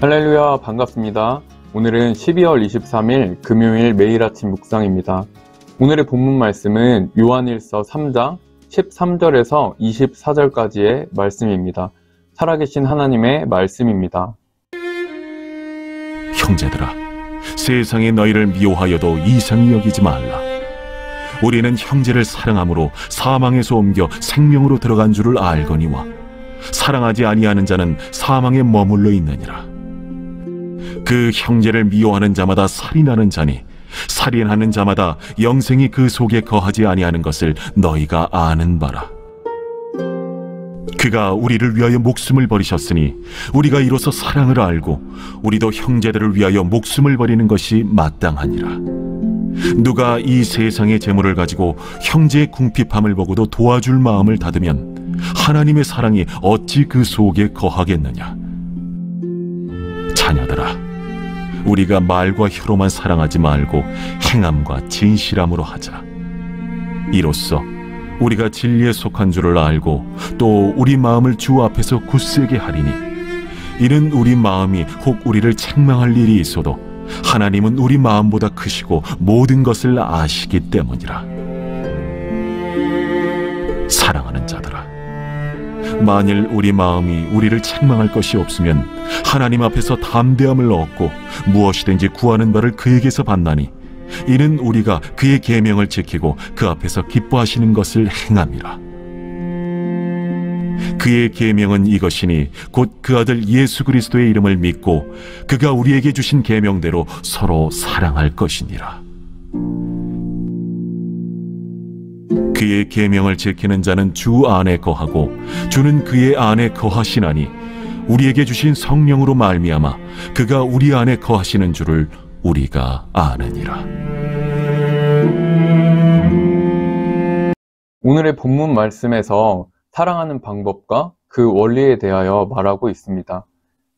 할렐루야, 반갑습니다. 오늘은 12월 23일 금요일 매일 아침 묵상입니다. 오늘의 본문 말씀은 요한일서 3장 13절에서 24절까지의 말씀입니다. 살아계신 하나님의 말씀입니다. 형제들아, 세상에 너희를 미워하여도 이상히 여기지 말라. 우리는 형제를 사랑함으로 사망에서 옮겨 생명으로 들어간 줄을 알거니와 사랑하지 아니하는 자는 사망에 머물러 있느니라. 그 형제를 미워하는 자마다 살인하는 자니 살인하는 자마다 영생이 그 속에 거하지 아니하는 것을 너희가 아는 바라. 그가 우리를 위하여 목숨을 버리셨으니 우리가 이로써 사랑을 알고 우리도 형제들을 위하여 목숨을 버리는 것이 마땅하니라. 누가 이 세상의 재물을 가지고 형제의 궁핍함을 보고도 도와줄 마음을 닫으면 하나님의 사랑이 어찌 그 속에 거하겠느냐. 자녀들아, 우리가 말과 혀로만 사랑하지 말고 행함과 진실함으로 하자. 이로써 우리가 진리에 속한 줄을 알고 또 우리 마음을 주 앞에서 굳세게 하리니, 이는 우리 마음이 혹 우리를 책망할 일이 있어도 하나님은 우리 마음보다 크시고 모든 것을 아시기 때문이라. 사랑하는 자들아, 만일 우리 마음이 우리를 책망할 것이 없으면 하나님 앞에서 담대함을 얻고 무엇이든지 구하는 바를 그에게서 받나니, 이는 우리가 그의 계명을 지키고 그 앞에서 기뻐하시는 것을 행함이라. 그의 계명은 이것이니 곧 그 아들 예수 그리스도의 이름을 믿고 그가 우리에게 주신 계명대로 서로 사랑할 것이니라. 그의 계명을 지키는 자는 주 안에 거하고 주는 그의 안에 거하시나니, 우리에게 주신 성령으로 말미암아 그가 우리 안에 거하시는 줄을 우리가 아느니라. 오늘의 본문 말씀에서 사랑하는 방법과 그 원리에 대하여 말하고 있습니다.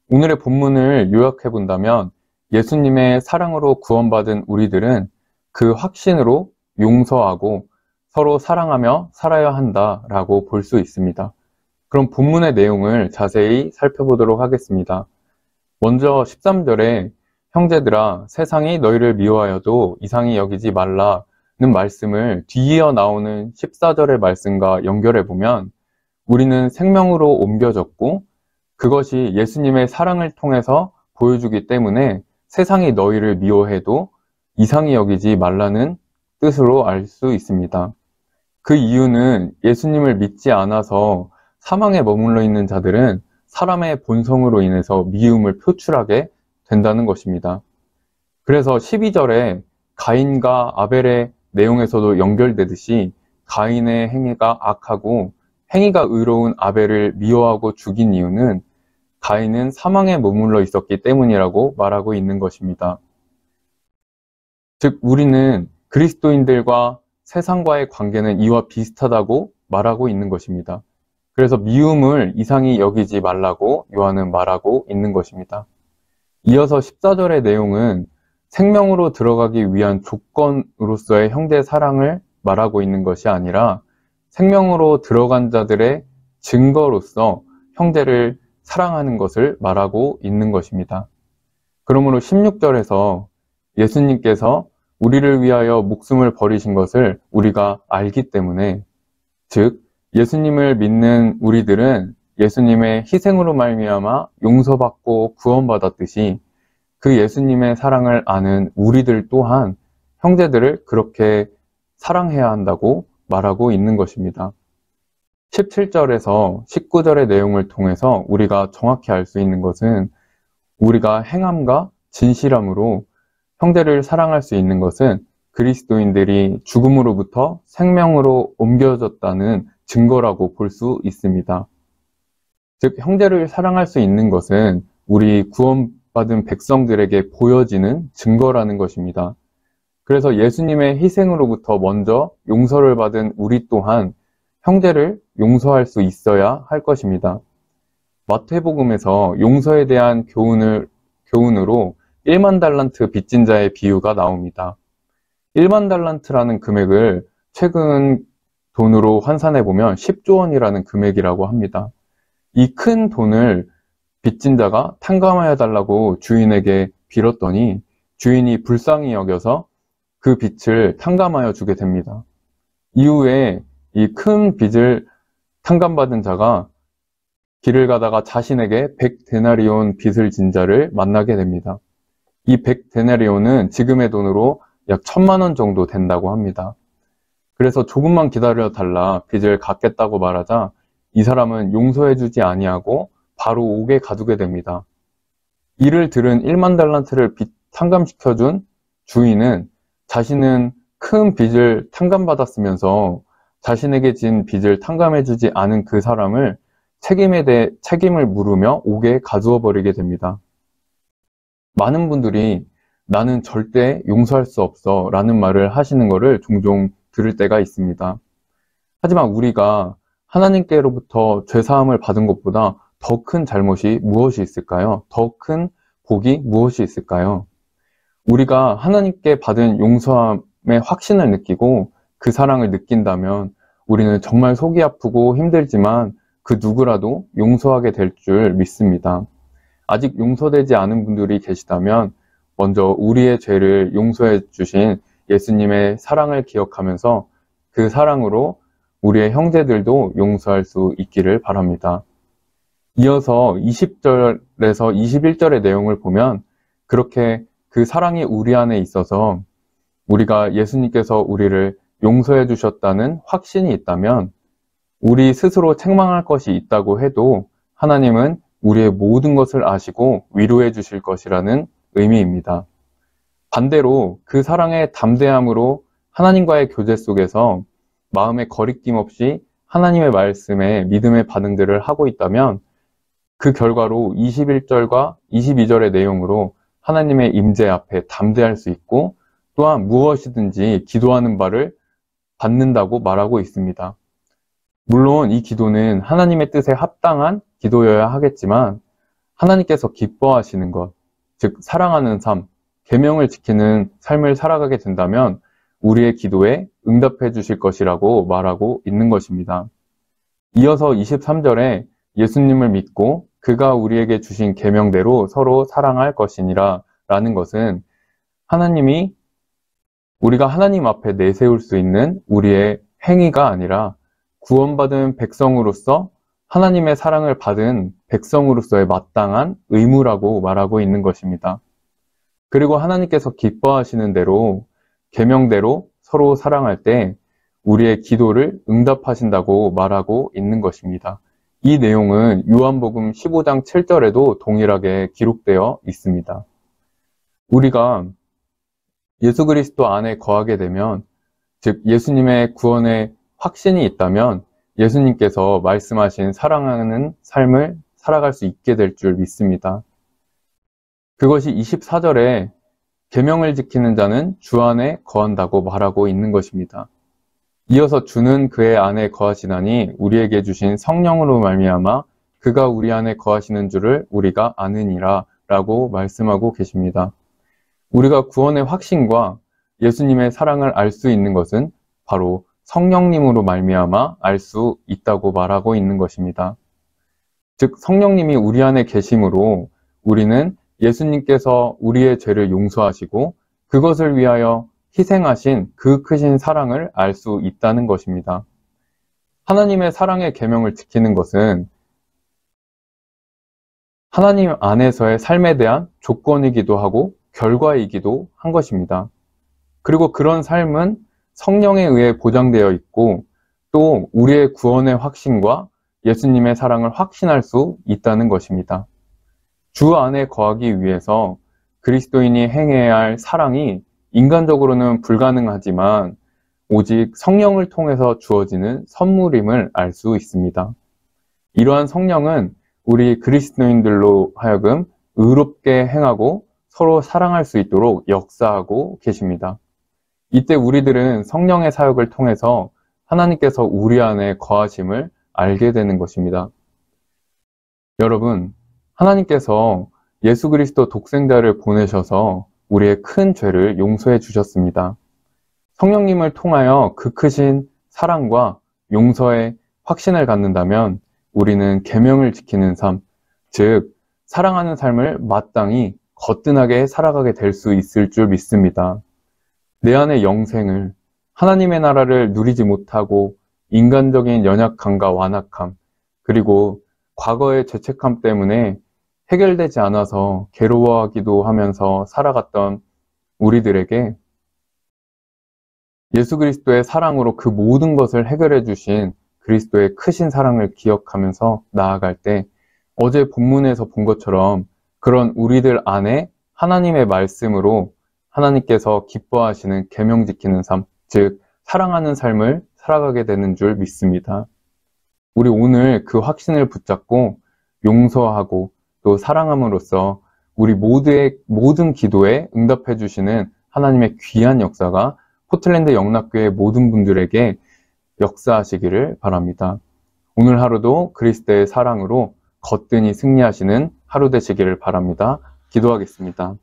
오늘의 본문을 요약해 본다면, 예수님의 사랑으로 구원받은 우리들은 그 확신으로 용서하고 서로 사랑하며 살아야 한다라고 볼 수 있습니다. 그럼 본문의 내용을 자세히 살펴보도록 하겠습니다. 먼저 13절에 형제들아, 세상이 너희를 미워하여도 이상히 여기지 말라는 말씀을 뒤이어 나오는 14절의 말씀과 연결해 보면, 우리는 생명으로 옮겨졌고 그것이 예수님의 사랑을 통해서 보여주기 때문에 세상이 너희를 미워해도 이상히 여기지 말라는 뜻으로 알 수 있습니다. 그 이유는 예수님을 믿지 않아서 사망에 머물러 있는 자들은 사람의 본성으로 인해서 미움을 표출하게 된다는 것입니다. 그래서 12절에 가인과 아벨의 내용에서도 연결되듯이 가인의 행위가 악하고 행위가 의로운 아벨을 미워하고 죽인 이유는 가인은 사망에 머물러 있었기 때문이라고 말하고 있는 것입니다. 즉, 우리는 그리스도인들과 세상과의 관계는 이와 비슷하다고 말하고 있는 것입니다. 그래서 미움을 이상히 여기지 말라고 요한은 말하고 있는 것입니다. 이어서 14절의 내용은 생명으로 들어가기 위한 조건으로서의 형제 사랑을 말하고 있는 것이 아니라 생명으로 들어간 자들의 증거로서 형제를 사랑하는 것을 말하고 있는 것입니다. 그러므로 16절에서 예수님께서 우리를 위하여 목숨을 버리신 것을 우리가 알기 때문에, 즉 예수님을 믿는 우리들은 예수님의 희생으로 말미암아 용서받고 구원받았듯이 그 예수님의 사랑을 아는 우리들 또한 형제들을 그렇게 사랑해야 한다고 말하고 있는 것입니다. 17절에서 19절의 내용을 통해서 우리가 정확히 알 수 있는 것은, 우리가 행함과 진실함으로 형제를 사랑할 수 있는 것은 그리스도인들이 죽음으로부터 생명으로 옮겨졌다는 증거라고 볼 수 있습니다. 즉, 형제를 사랑할 수 있는 것은 우리 구원받은 백성들에게 보여지는 증거라는 것입니다. 그래서 예수님의 희생으로부터 먼저 용서를 받은 우리 또한 형제를 용서할 수 있어야 할 것입니다. 마태복음에서 용서에 대한 교훈으로 1만 달란트 빚진 자의 비유가 나옵니다. 1만 달란트라는 금액을 최근 돈으로 환산해 보면 10조 원이라는 금액이라고 합니다. 이 큰 돈을 빚진 자가 탕감하여 달라고 주인에게 빌었더니 주인이 불쌍히 여겨서 그 빚을 탕감하여 주게 됩니다. 이후에 이 큰 빚을 탕감받은 자가 길을 가다가 자신에게 100데나리온 빚을 진 자를 만나게 됩니다. 이 100데나리온은 지금의 돈으로 약 1000만 원 정도 된다고 합니다. 그래서 조금만 기다려 달라 빚을 갚겠다고 말하자 이 사람은 용서해주지 아니하고 바로 옥에 가두게 됩니다. 이를 들은 1만 달란트를 빚 탕감시켜준 주인은 자신은 큰 빚을 탕감받았으면서 자신에게 진 빚을 탕감해주지 않은 그 사람을 책임에 대해 책임을 물으며 옥에 가두어 버리게 됩니다. 많은 분들이 나는 절대 용서할 수 없어 라는 말을 하시는 것을 종종 들을 때가 있습니다. 하지만 우리가 하나님께로부터 죄사함을 받은 것보다 더 큰 잘못이 무엇이 있을까요? 더 큰 복이 무엇이 있을까요? 우리가 하나님께 받은 용서함의 확신을 느끼고 그 사랑을 느낀다면 우리는 정말 속이 아프고 힘들지만 그 누구라도 용서하게 될 줄 믿습니다. 아직 용서되지 않은 분들이 계시다면 먼저 우리의 죄를 용서해 주신 예수님의 사랑을 기억하면서 그 사랑으로 우리의 형제들도 용서할 수 있기를 바랍니다. 이어서 20절에서 21절의 내용을 보면 그렇게 그 사랑이 우리 안에 있어서 우리가 예수님께서 우리를 용서해 주셨다는 확신이 있다면 우리 스스로 책망할 것이 있다고 해도 하나님은 우리의 모든 것을 아시고 위로해 주실 것이라는 의미입니다. 반대로 그 사랑의 담대함으로 하나님과의 교제 속에서 마음의 거리낌 없이 하나님의 말씀에 믿음의 반응들을 하고 있다면 그 결과로 21절과 22절의 내용으로 하나님의 임재 앞에 담대할 수 있고 또한 무엇이든지 기도하는 바를 받는다고 말하고 있습니다. 물론 이 기도는 하나님의 뜻에 합당한 기도여야 하겠지만 하나님께서 기뻐하시는 것, 즉 사랑하는 삶, 계명을 지키는 삶을 살아가게 된다면 우리의 기도에 응답해 주실 것이라고 말하고 있는 것입니다. 이어서 23절에 예수님을 믿고 그가 우리에게 주신 계명대로 서로 사랑할 것이니라 라는 것은 하나님이 우리가 하나님 앞에 내세울 수 있는 우리의 행위가 아니라 구원받은 백성으로서 하나님의 사랑을 받은 백성으로서의 마땅한 의무라고 말하고 있는 것입니다. 그리고 하나님께서 기뻐하시는 대로 계명대로 서로 사랑할 때 우리의 기도를 응답하신다고 말하고 있는 것입니다. 이 내용은 요한복음 15장 7절에도 동일하게 기록되어 있습니다. 우리가 예수 그리스도 안에 거하게 되면, 즉 예수님의 구원의 확신이 있다면 예수님께서 말씀하신 사랑하는 삶을 살아갈 수 있게 될 줄 믿습니다. 그것이 24절에 계명을 지키는 자는 주 안에 거한다고 말하고 있는 것입니다. 이어서 주는 그의 안에 거하시나니 우리에게 주신 성령으로 말미암아 그가 우리 안에 거하시는 줄을 우리가 아느니라 라고 말씀하고 계십니다. 우리가 구원의 확신과 예수님의 사랑을 알 수 있는 것은 바로 성령님으로 말미암아 알 수 있다고 말하고 있는 것입니다. 즉 성령님이 우리 안에 계심으로 우리는 예수님께서 우리의 죄를 용서하시고 그것을 위하여 희생하신 그 크신 사랑을 알 수 있다는 것입니다. 하나님의 사랑의 계명을 지키는 것은 하나님 안에서의 삶에 대한 조건이기도 하고 결과이기도 한 것입니다. 그리고 그런 삶은 성령에 의해 보장되어 있고 또 우리의 구원의 확신과 예수님의 사랑을 확신할 수 있다는 것입니다. 주 안에 거하기 위해서 그리스도인이 행해야 할 사랑이 인간적으로는 불가능하지만 오직 성령을 통해서 주어지는 선물임을 알 수 있습니다. 이러한 성령은 우리 그리스도인들로 하여금 의롭게 행하고 서로 사랑할 수 있도록 역사하고 계십니다. 이때 우리들은 성령의 사역을 통해서 하나님께서 우리 안에 거하심을 알게 되는 것입니다. 여러분, 하나님께서 예수 그리스도 독생자를 보내셔서 우리의 큰 죄를 용서해 주셨습니다. 성령님을 통하여 그 크신 사랑과 용서의 확신을 갖는다면 우리는 계명을 지키는 삶, 즉 사랑하는 삶을 마땅히 거뜬하게 살아가게 될 수 있을 줄 믿습니다. 내 안의 영생을, 하나님의 나라를 누리지 못하고 인간적인 연약함과 완악함, 그리고 과거의 죄책감 때문에 해결되지 않아서 괴로워하기도 하면서 살아갔던 우리들에게 예수 그리스도의 사랑으로 그 모든 것을 해결해 주신 그리스도의 크신 사랑을 기억하면서 나아갈 때 어제 본문에서 본 것처럼 그런 우리들 안에 하나님의 말씀으로 하나님께서 기뻐하시는 계명 지키는 삶, 즉 사랑하는 삶을 살아가게 되는 줄 믿습니다. 우리 오늘 그 확신을 붙잡고 용서하고 또 사랑함으로써 우리 모두의 모든 기도에 응답해 주시는 하나님의 귀한 역사가 포틀랜드 영락교회 모든 분들에게 역사하시기를 바랍니다. 오늘 하루도 그리스도의 사랑으로 거뜬히 승리하시는 하루 되시기를 바랍니다. 기도하겠습니다.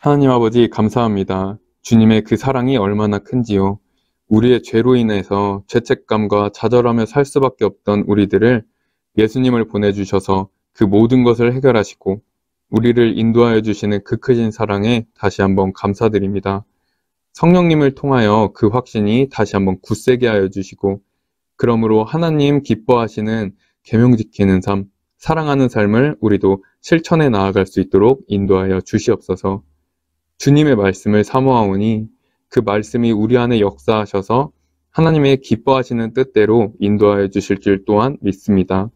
하나님 아버지 감사합니다. 주님의 그 사랑이 얼마나 큰지요. 우리의 죄로 인해서 죄책감과 좌절하며 살 수밖에 없던 우리들을 예수님을 보내주셔서 그 모든 것을 해결하시고 우리를 인도하여 주시는 그 크신 사랑에 다시 한번 감사드립니다. 성령님을 통하여 그 확신이 다시 한번 굳세게 하여 주시고 그러므로 하나님 기뻐하시는 계명 지키는 삶, 사랑하는 삶을 우리도 실천해 나아갈 수 있도록 인도하여 주시옵소서. 주님의 말씀을 사모하오니 그 말씀이 우리 안에 역사하셔서 하나님의 기뻐하시는 뜻대로 인도하여 주실 줄 또한 믿습니다.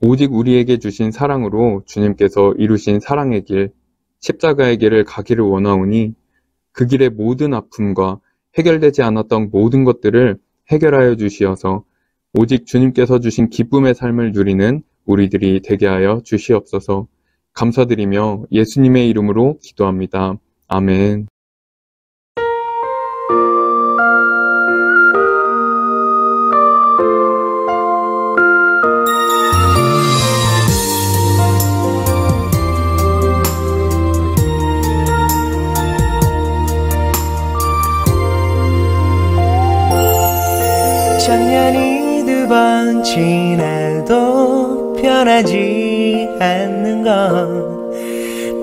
오직 우리에게 주신 사랑으로 주님께서 이루신 사랑의 길, 십자가의 길을 가기를 원하오니 그 길의 모든 아픔과 해결되지 않았던 모든 것들을 해결하여 주시어서 오직 주님께서 주신 기쁨의 삶을 누리는 우리들이 되게 하여 주시옵소서. 감사드리며 예수님의 이름으로 기도합니다. 아멘. 작년이 2번 지나도 변하지 않는 건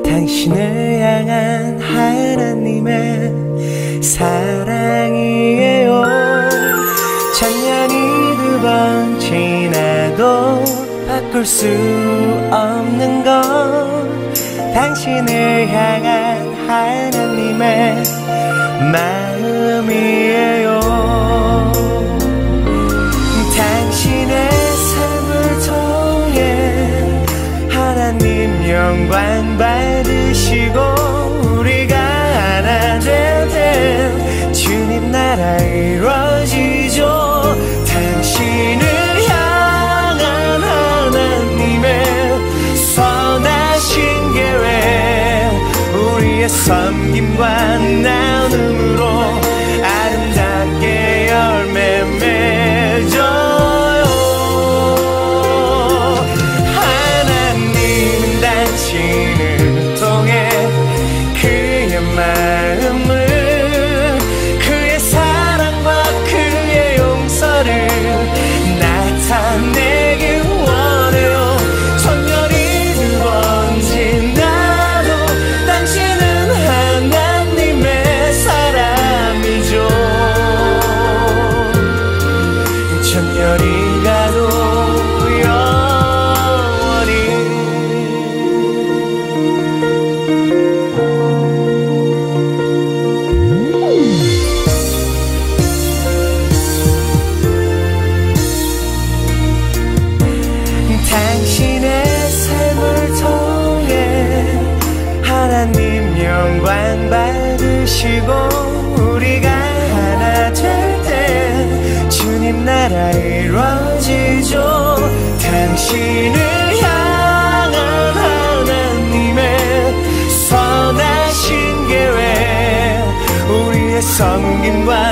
당신을 향한 하나님의 사랑이에요. 작년이 2번 지나도 바꿀 수 없는 건 당신을 향한 하나님의 마음이에요. 당신의 삶을 통해 하나님 영광 받으시고 우리가 하나 될 때 주님 나라 이루어지죠. 당신을 향한 하나님의 선하신 계획 우리의 섬김과 나눔으로 아름답게 열매 맺어 당신을 통해 그의 마음을 그의 사랑과 그의 용서를 나타내길 원해요. 천년이 2번 지나도 당신은 하나님의 사람이죠. 천년이 가도 영광 받으시고 우리가 하나 될 때 주님 나라 이루어지죠. 당신을 향한 하나님의 선하신 계획 우리의 섬김과